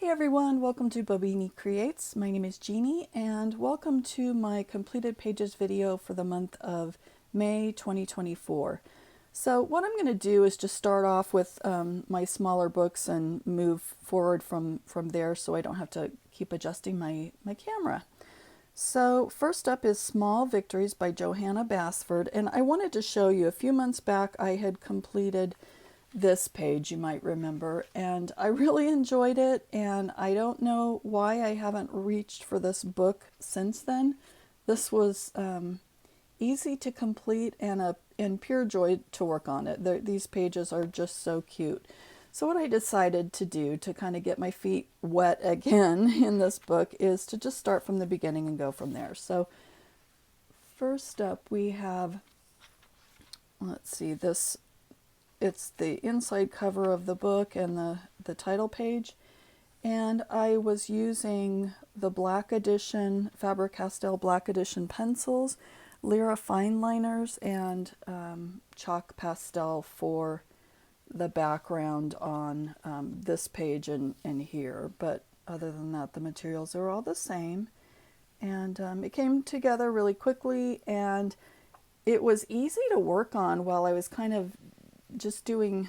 Hey everyone, welcome to Bobini Creates. My name is Jeannie and welcome to my completed pages video for the month of May 2024. So what I'm going to do is just start off with my smaller books and move forward from there so I don't have to keep adjusting my camera. So first up is Small Victories by Johanna Basford, and I wanted to show you a few months back I had completed this page, you might remember, and I really enjoyed it, and I don't know why I haven't reached for this book since then. This was easy to complete and pure joy to work on it. These pages are just so cute. So what I decided to do to kind of get my feet wet again in this book is to just start from the beginning and go from there. So first up we have, let's see, it's the inside cover of the book and the title page. And I was using the Black Edition, Faber-Castell Black Edition pencils, Lyra fine liners, and chalk pastel for the background on this page and here. But other than that, the materials are all the same. And it came together really quickly, and it was easy to work on while I was kind of just doing,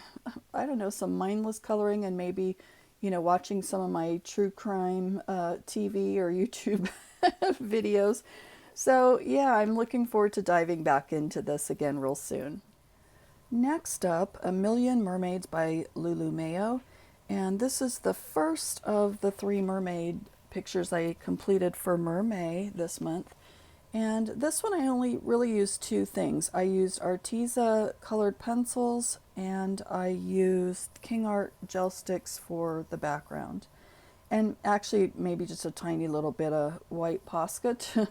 I don't know, some mindless coloring and maybe, watching some of my true crime TV or YouTube videos. So yeah, I'm looking forward to diving back into this again real soon. Next up, A Million Mermaids by Lulu Mayo. And this is the first of the 3 mermaid pictures I completed for Mermay this month. And this one I only really used 2 things. I used Arteza colored pencils and I used King Art gel sticks for the background. And actually maybe just a tiny little bit of white Posca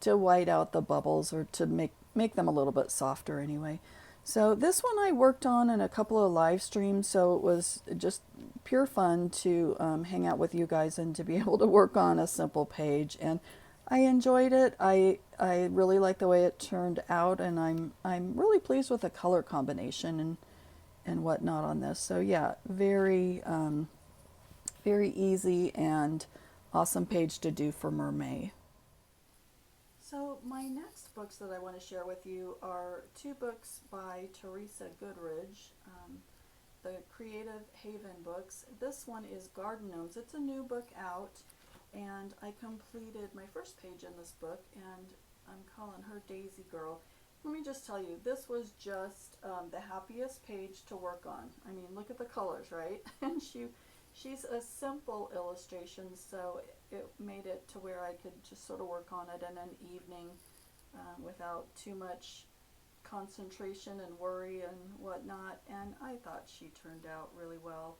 to white out the bubbles or to make them a little bit softer anyway. So this one I worked on in a couple of live streams, so it was just pure fun to hang out with you guys and to be able to work on a simple page. And I enjoyed it. I really like the way it turned out, and I'm really pleased with the color combination and whatnot on this. So yeah, very easy and awesome page to do for Mermaid. So my next books that I want to share with you are 2 books by Teresa Goodridge, the Creative Haven books. This one is Garden Gnomes. It's a new book out, and I completed my first page in this book, and I'm calling her Daisy Girl. Let me just tell you, this was just the happiest page to work on. I mean, look at the colors, right? And she's a simple illustration, so it made it to where I could just sort of work on it in an evening without too much concentration and worry and whatnot. And I thought she turned out really well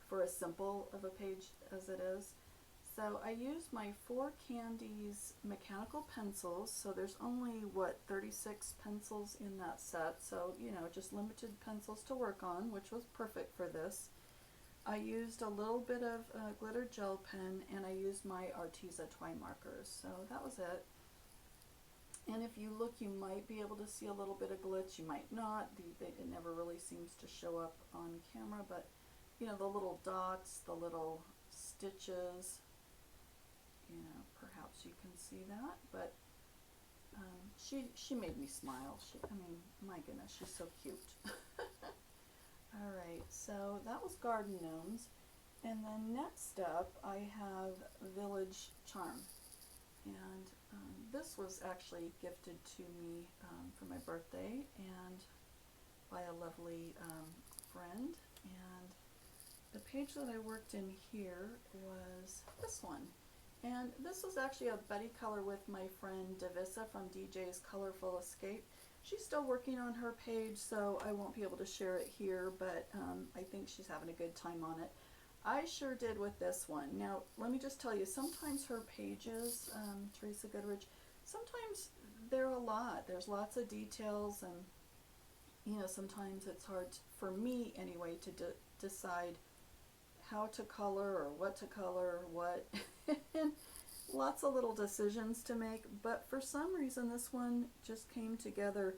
for as simple of a page as it is. So I used my 4 Candies mechanical pencils. So there's only, 36 pencils in that set. So, just limited pencils to work on, which was perfect for this. I used a little bit of glitter gel pen, and I used my Arteza twine markers. So that was it. And if you look, you might be able to see a little bit of glitch. You might not. It never really seems to show up on camera, but the little dots, the little stitches, perhaps you can see that. But she made me smile. My goodness, she's so cute. Alright, so that was Garden Gnomes. And then next up, I have Village Charm. And this was actually gifted to me for my birthday and by a lovely friend. And the page that I worked in here was this one. And this was actually a buddy color with my friend Davissa from DJ's Colorful Escape. She's still working on her page, so I won't be able to share it here, but I think she's having a good time on it. I sure did with this one. Now, let me just tell you, sometimes her pages, Teresa Goodridge, sometimes they're a lot. There's lots of details, and sometimes it's hard, for me anyway, to decide how to color or what to color, what. Lots of little decisions to make, but for some reason this one just came together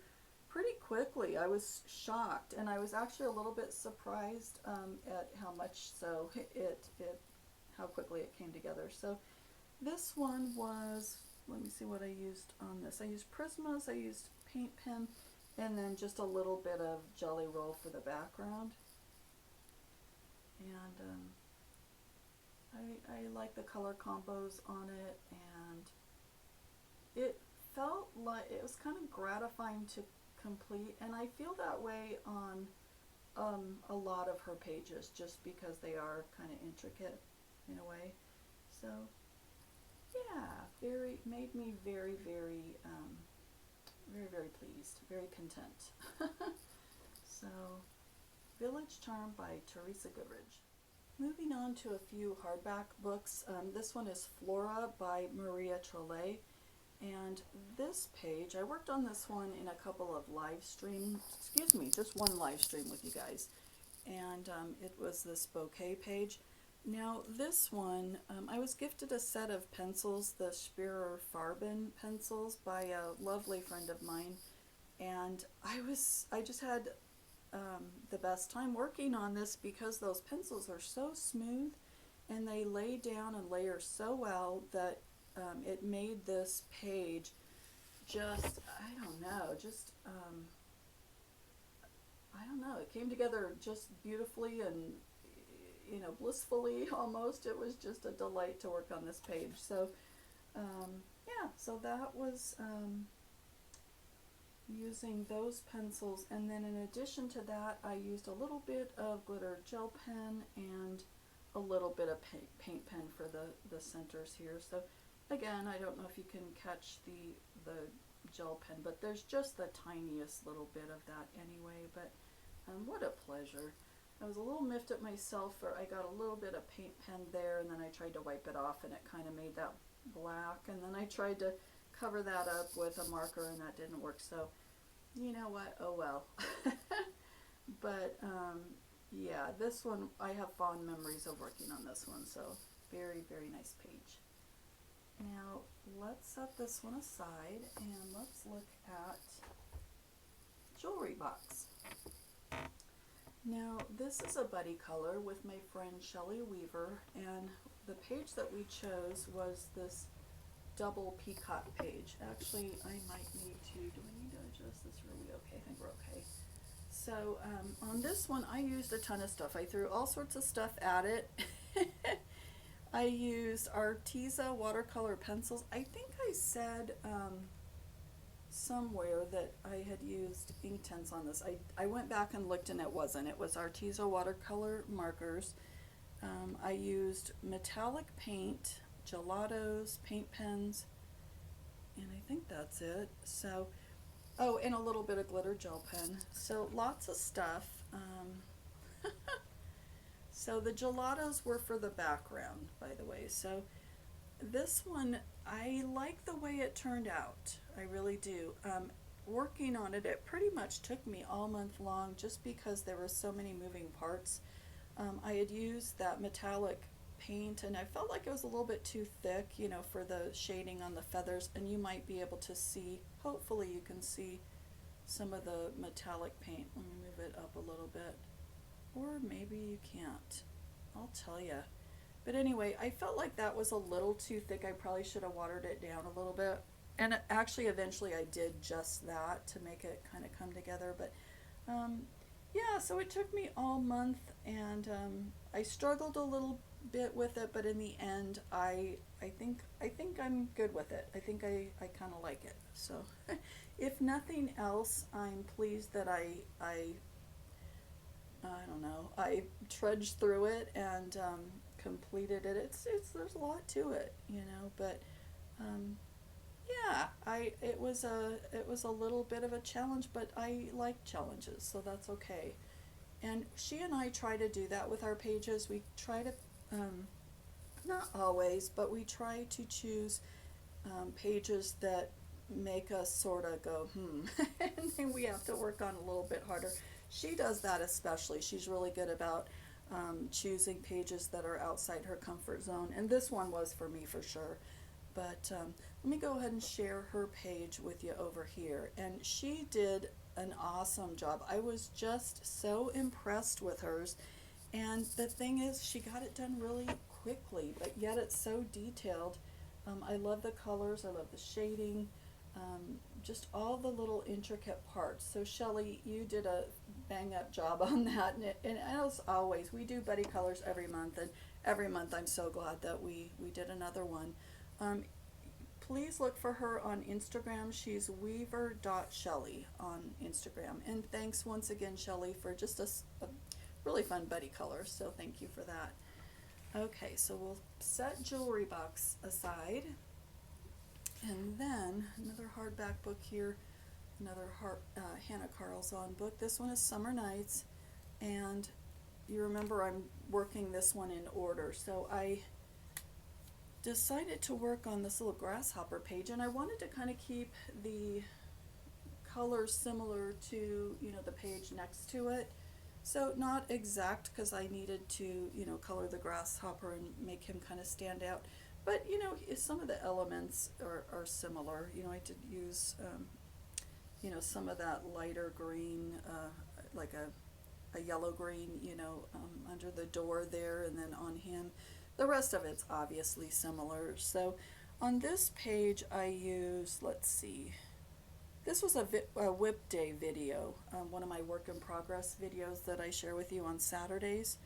pretty quickly. I was shocked, and I was actually a little bit surprised at how much so it how quickly it came together. So this one was, let me see what I used on this. I used Prismas, I used paint pen, and then just a little bit of Jelly Roll for the background. And I like the color combos on it, and it felt like it was kind of gratifying to complete, and I feel that way on a lot of her pages, just because they are kind of intricate in a way. So yeah, made me very, very, very pleased, very content. So, Village Charm by Teresa Goodridge. Moving on to a few hardback books. This one is Flora by Trolle. And this page, I worked on this one in a couple of live streams, just one live stream with you guys. And it was this bouquet page. Now this one, I was gifted a set of pencils, the Spearer Farben pencils by a lovely friend of mine. And I just had the best time working on this, because those pencils are so smooth and they lay down and layer so well that it made this page just, I don't know, it came together just beautifully and, blissfully almost. It was just a delight to work on this page. So, yeah, so that was using those pencils, and then in addition to that, I used a little bit of glitter gel pen and a little bit of paint pen for the centers here. So again, I don't know if you can catch the gel pen, but there's just the tiniest little bit of that anyway. But what a pleasure. I was a little miffed at myself, for I got a little bit of paint pen there, and then I tried to wipe it off and it kind of made that black, and then I tried to cover that up with a marker and that didn't work. So you know what, oh well. But yeah, this one, I have fond memories of working on this one. So very, very nice page. Now let's set this one aside and let's look at Jewelry Box. Now this is a buddy color with my friend Shelley Weaver, and the page that we chose was this double peacock page. Actually, I might need to, do I need to adjust this? Are we okay? I think we're okay. So on this one, I used a ton of stuff. I threw all sorts of stuff at it. I used Arteza watercolor pencils. I think I said somewhere that I had used Inktense on this. I went back and looked, and it wasn't. It was Arteza watercolor markers. I used metallic paint, gelatos, paint pens, and I think that's it. So, oh, and a little bit of glitter gel pen. So lots of stuff. So the gelatos were for the background, by the way. So this one, I like the way it turned out. I really do. Working on it, it pretty much took me all month long, just because there were so many moving parts. I had used that metallic paint, and I felt like it was a little bit too thick, for the shading on the feathers, and you might be able to see, hopefully you can see some of the metallic paint. Let me move it up a little bit, or maybe you can't, I'll tell you. But anyway, I felt like that was a little too thick. I probably should have watered it down a little bit, and actually eventually I did just that to make it kind of come together. But yeah, so it took me all month, and I struggled a little bit with it, but in the end, I think I'm good with it. I think I kind of like it. So if nothing else, I'm pleased that I don't know, I trudged through it and completed it. It's there's a lot to it, but yeah, it was a little bit of a challenge, but I like challenges, so that's okay. And she and I try to do that with our pages. We try to, not always, but we try to choose pages that make us sort of go, and then we have to work on a little bit harder. She does that especially. She's really good about choosing pages that are outside her comfort zone, and this one was for me for sure. But let me go ahead and share her page with you over here. And she did an awesome job. I was just so impressed with hers. And the thing is, she got it done really quickly, but yet it's so detailed. I love the colors, I love the shading, just all the little intricate parts. So Shelley, you did a bang up job on that, and as always, we do Buddy Colors every month, and every month I'm so glad that we did another one. Please look for her on Instagram. She's Weaver.Shelley on Instagram. And thanks once again, Shelley, for just a really fun buddy color. So thank you for that. Okay, so we'll set jewelry box aside. And then another hardback book here, another Hannah Carlson book. This one is Summer Nights. And you remember I'm working this one in order. So I decided to work on this little grasshopper page, and I wanted to kind of keep the colors similar to, you know, the page next to it. So not exact, because I needed to, you know, color the grasshopper and make him kind of stand out. But, you know, some of the elements are similar. You know, I did use, you know, some of that lighter green, like a yellow green, you know, under the door there, and then on him. The rest of it's obviously similar. So on this page I used, let's see, this was a whip day video, one of my work in progress videos that I share with you on Saturdays.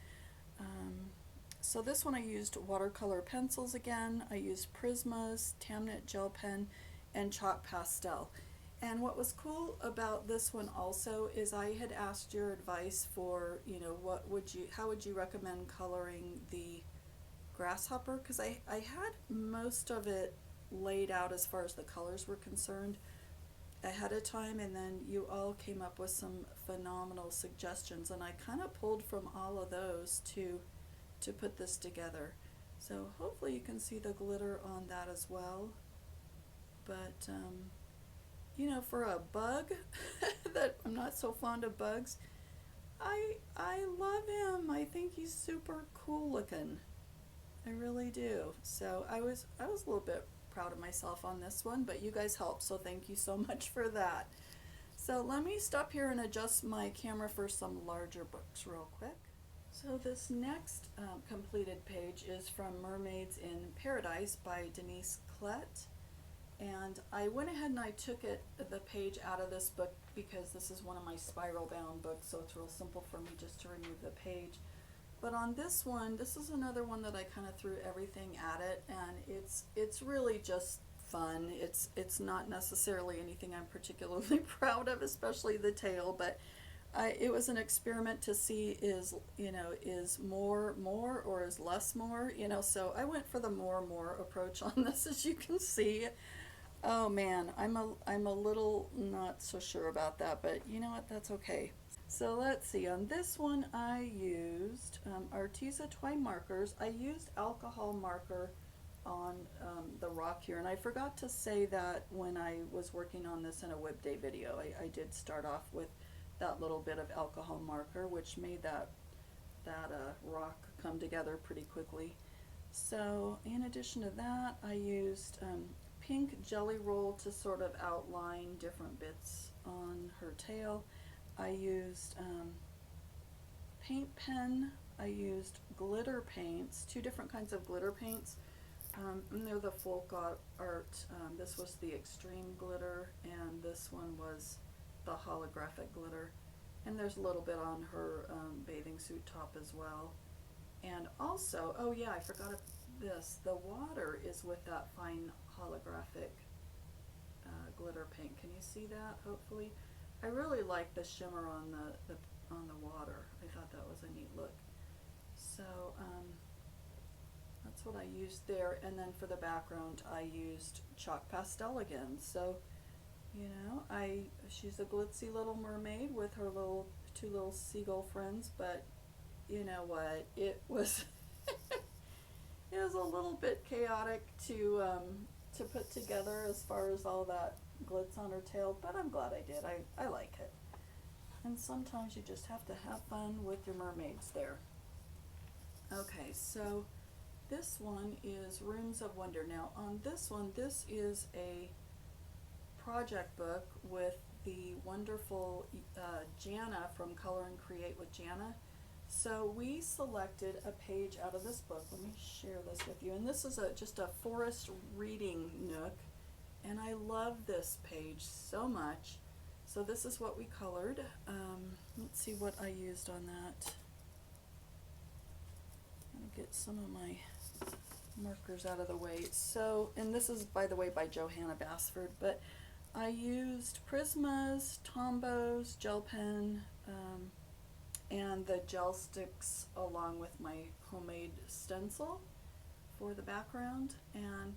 So this one I used watercolor pencils again. I used Prismas, Tamnet gel pen, and chalk pastel. And what was cool about this one also is I had asked your advice for, you know, how would you recommend coloring the grasshopper, because I had most of it laid out as far as the colors were concerned ahead of time, and then you all came up with some phenomenal suggestions, and I kind of pulled from all of those to put this together. So hopefully you can see the glitter on that as well. But you know, for a bug that I'm not so fond of bugs, I love him. I think he's super cool looking. I really do. So I was a little bit proud of myself on this one, but you guys helped, so thank you so much for that. So let me stop here and adjust my camera for some larger books real quick. So this next completed page is from Mermaids in Paradise by Denise Klett. And I went ahead and I took the page out of this book because this is one of my spiral bound books, so it's real simple for me just to remove the page. But on this one, this is another one that I kind of threw everything at it, and it's really just fun. It's not necessarily anything I'm particularly proud of, especially the tail, but it was an experiment to see is more or is less more, you know, so I went for the more approach on this, as you can see. Oh man, I'm a little not so sure about that, but you know what, that's okay. So let's see, on this one I used Arteza twine markers. I used alcohol marker on the rock here, and I forgot to say that when I was working on this in a whip day video. I did start off with that little bit of alcohol marker, which made that rock come together pretty quickly. So in addition to that, I used pink jelly roll to sort of outline different bits on her tail. I used paint pen. I used glitter paints, two different kinds of glitter paints. And they're the folk art. This was the extreme glitter, and this one was the holographic glitter. And there's a little bit on her bathing suit top as well. And also, oh yeah, I forgot this. The water is with that fine holographic glitter paint. Can you see that? Hopefully. I really like the shimmer on the water. I thought that was a neat look. So that's what I used there. And then for the background, I used chalk pastel again. So, you know, she's a glitzy little mermaid with her two little seagull friends. But you know what? It was it was a little bit chaotic to put together as far as all that glitz on her tail, but I'm glad I did. I like it. And sometimes you just have to have fun with your mermaids there. Okay, so this one is Rooms of Wonder. Now on this one, this is a project book with the wonderful Jana from Color and Create with Jana. So we selected a page out of this book. Let me share this with you. And this is just a forest reading nook. And I love this page so much. So this is what we colored. Let's see what I used on that. I'm going to get some of my markers out of the way. So, and this is, by the way, by Johanna Basford, but I used Prismas, Tombows, gel pen, and the gel sticks along with my homemade stencil for the background. And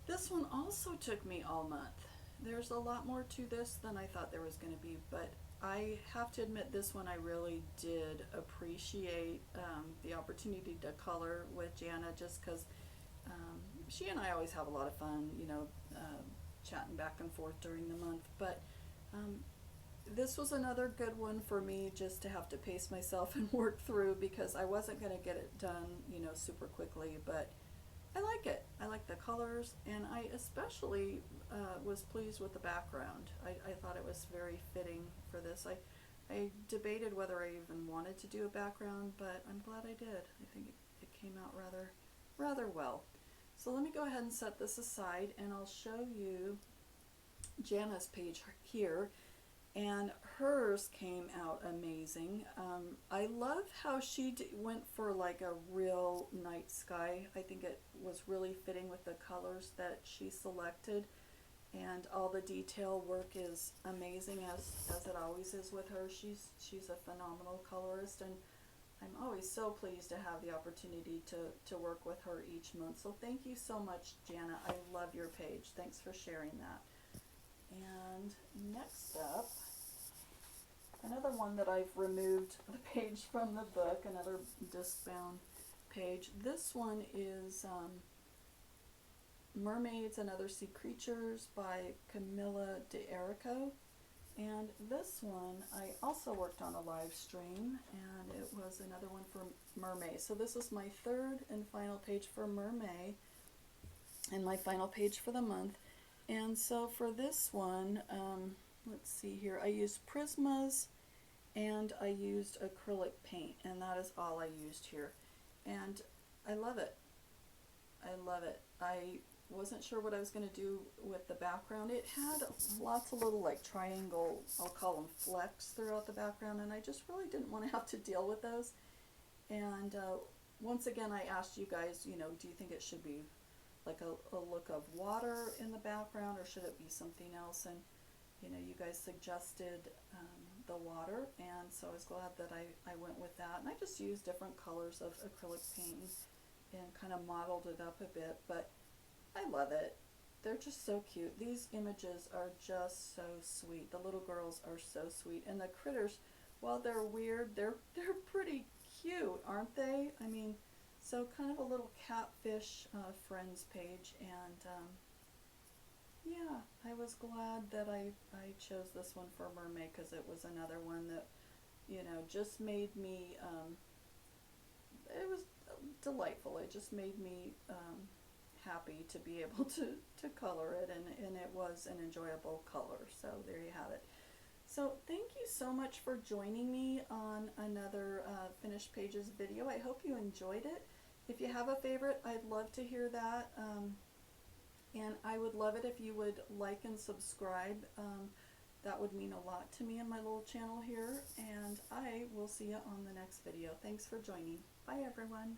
this one also took me all month. There's a lot more to this than I thought there was going to be, but I have to admit this one I really did appreciate the opportunity to color with Jana, just because she and I always have a lot of fun, you know, chatting back and forth during the month. But this was another good one for me, just to have to pace myself and work through, because I wasn't going to get it done, you know, super quickly. But I like it. I like the colors, and I especially was pleased with the background. I thought it was very fitting for this. I debated whether I even wanted to do a background, but I'm glad I did. I think it came out rather well. So let me go ahead and set this aside, and I'll show you Jana's page here. And hers came out amazing. I love how she went for like a real night sky. I think it was really fitting with the colors that she selected, and all the detail work is amazing, as it always is with her. She's a phenomenal colorist, and I'm always so pleased to have the opportunity to work with her each month. So thank you so much, Jana. I love your page. Thanks for sharing that. And next up, another one that I've removed the page from the book, another disc-bound page. This one is Mermaids and Other Sea Creatures by Camila d'Erico. And this one I also worked on a live stream, and it was another one for Mermaid. So this is my third and final page for Mermaid, and my final page for the month. And so for this one, let's see here, I used Prismas and I used acrylic paint, and that is all I used here. And I love it. I love it. I wasn't sure what I was going to do with the background. It had lots of little like triangle, I'll call them flecks throughout the background, and I just really didn't want to have to deal with those. And once again, I asked you guys, you know, do you think it should be like a look of water in the background, or should it be something else? And you know, you guys suggested the water, and so I was glad that I went with that. And I just used different colors of acrylic paint and kind of modeled it up a bit, but I love it. They're just so cute. These images are just so sweet. The little girls are so sweet, and the critters, while they're weird, they're pretty cute, aren't they? I mean, so kind of a little catfish friends page, and yeah, I was glad that I chose this one for Mermaid, because it was another one that, you know, just made me, it was delightful. It just made me happy to be able to color it, and it was an enjoyable color. So there you have it. So thank you so much for joining me on another Finished Pages video. I hope you enjoyed it. If you have a favorite, I'd love to hear that. And I would love it if you would like and subscribe. That would mean a lot to me and my little channel here. And I will see you on the next video. Thanks for joining. Bye, everyone.